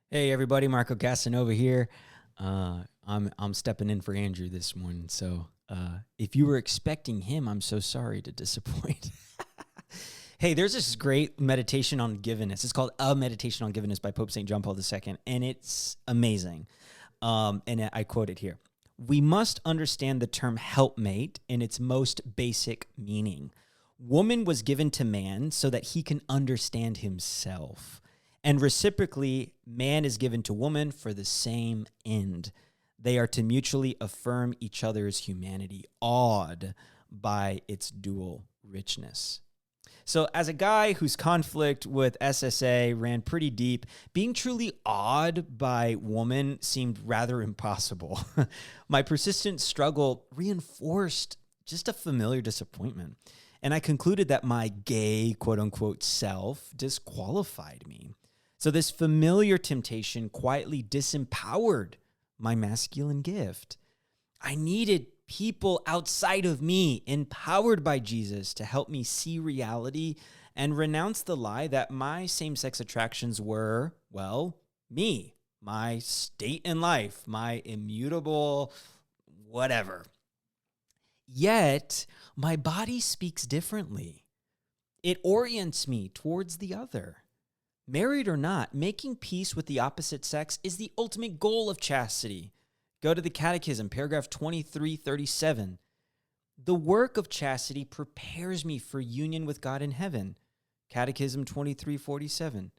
Hey everybody, Marco Casanova here. I'm stepping in for Andrew this morning. So if you were expecting him, I'm so sorry to disappoint. Hey, there's this great meditation on giveness. It's called A Meditation on Giveness by Pope St. John Paul II, and it's amazing. And I quote it here. We must understand the term helpmate in its most basic meaning. Woman was given to man so that he can understand himself. And reciprocally, man is given to woman for the same end. They are to mutually affirm each other's humanity, awed by its dual richness. So as a guy whose conflict with SSA ran pretty deep, being truly awed by woman seemed rather impossible. My persistent struggle reinforced just a familiar disappointment. And I concluded that my gay, quote unquote, self disqualified me. So this familiar temptation quietly disempowered my masculine gift. I needed people outside of me, empowered by Jesus, to help me see reality and renounce the lie that my same-sex attractions were, well, me, my state in life, my immutable whatever. Yet, my body speaks differently. It orients me towards the other. Married or not, making peace with the opposite sex is the ultimate goal of chastity. Go to the Catechism, paragraph 2337. The work of chastity prepares me for union with God in heaven. Catechism 2347.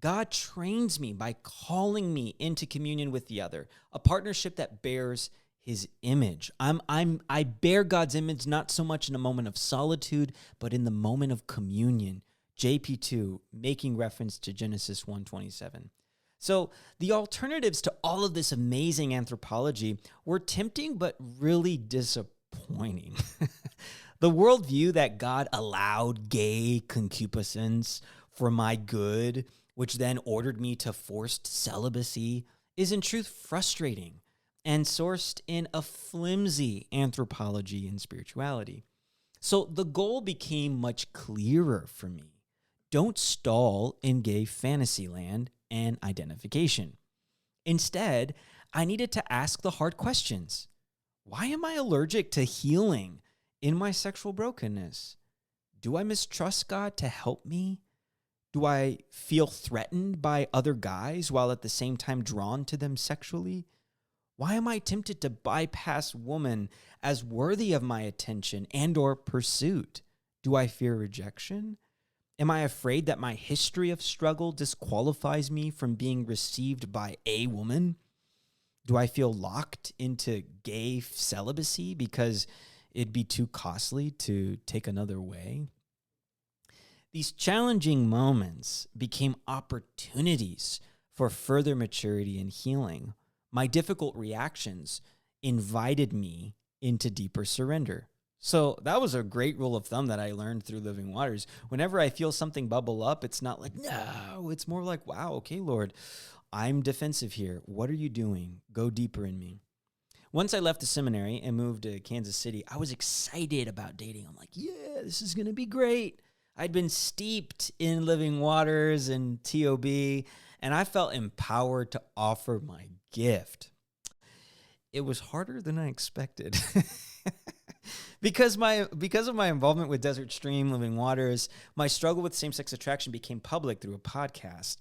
God trains me by calling me into communion with the other, a partnership that bears his image. I bear God's image not so much in a moment of solitude, but in the moment of communion. JP2, making reference to Genesis 1:27. So the alternatives to all of this amazing anthropology were tempting but really disappointing. The worldview that God allowed gay concupiscence for my good, which then ordered me to forced celibacy, is in truth frustrating and sourced in a flimsy anthropology and spirituality. So the goal became much clearer for me. Don't stall in gay fantasy land and identification. Instead, I needed to ask the hard questions. Why am I allergic to healing in my sexual brokenness? Do I mistrust God to help me? Do I feel threatened by other guys while at the same time drawn to them sexually? Why am I tempted to bypass woman as worthy of my attention and or pursuit? Do I fear rejection? Am I afraid that my history of struggle disqualifies me from being received by a woman? Do I feel locked into gay celibacy because it'd be too costly to take another way? These challenging moments became opportunities for further maturity and healing. My difficult reactions invited me into deeper surrender. So that was a great rule of thumb that I learned through Living Waters. Whenever I feel something bubble up, it's not like, no, it's more like, wow, okay, Lord, I'm defensive here. What are you doing? Go deeper in me. Once I left the seminary and moved to Kansas City, I was excited about dating. I'm like, yeah, this is going to be great. I'd been steeped in Living Waters and TOB, and I felt empowered to offer my gift. It was harder than I expected. Because of my involvement with Desert Stream, Living Waters, my struggle with same-sex attraction became public through a podcast.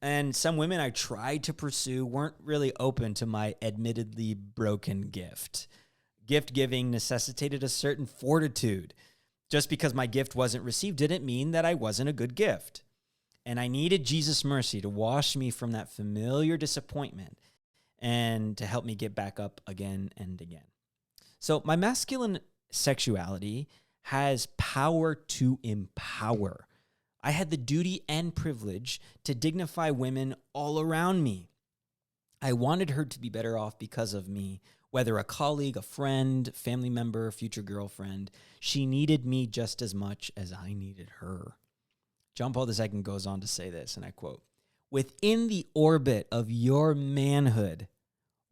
And some women I tried to pursue weren't really open to my admittedly broken gift. Gift giving necessitated a certain fortitude. Just because my gift wasn't received didn't mean that I wasn't a good gift. And I needed Jesus' mercy to wash me from that familiar disappointment and to help me get back up again and again. So my masculine sexuality has power to empower. I had the duty and privilege to dignify women all around me. I wanted her to be better off because of me, whether a colleague, a friend, family member, future girlfriend. She needed me just as much as I needed her. John Paul II goes on to say this, and I quote, "Within the orbit of your manhood,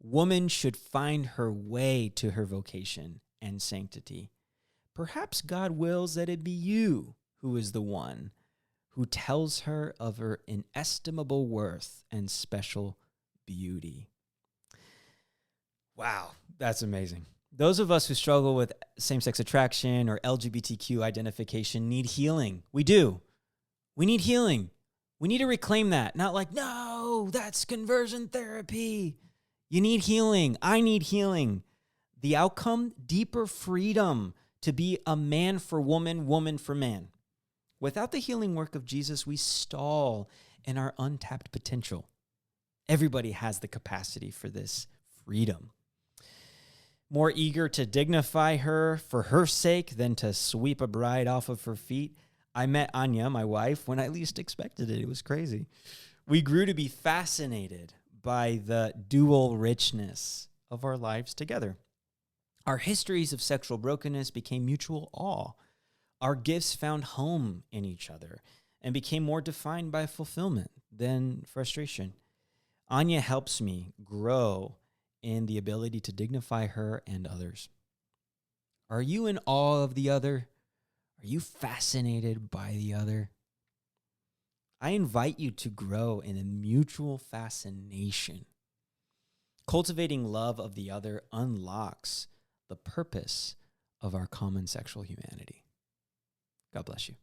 woman should find her way to her vocation and sanctity. Perhaps God wills that it be you who is the one who tells her of her inestimable worth and special beauty. Wow, that's amazing. Those of us who struggle with same-sex attraction or LGBTQ identification need healing. We do. We need healing. We need to reclaim that. Not like, no, that's conversion therapy. You need healing. I need healing. The outcome, deeper freedom to be a man for woman, woman for man. Without the healing work of Jesus, we stall in our untapped potential. Everybody has the capacity for this freedom. More eager to dignify her for her sake than to sweep a bride off of her feet, I met Anya, my wife, when I least expected it. It was crazy. We grew to be fascinated by the dual richness of our lives together. Our histories of sexual brokenness became mutual awe. Our gifts found home in each other and became more defined by fulfillment than frustration. Anya helps me grow in the ability to dignify her and others. Are you in awe of the other? Are you fascinated by the other? I invite you to grow in a mutual fascination. Cultivating love of the other unlocks the purpose of our common sexual humanity. God bless you.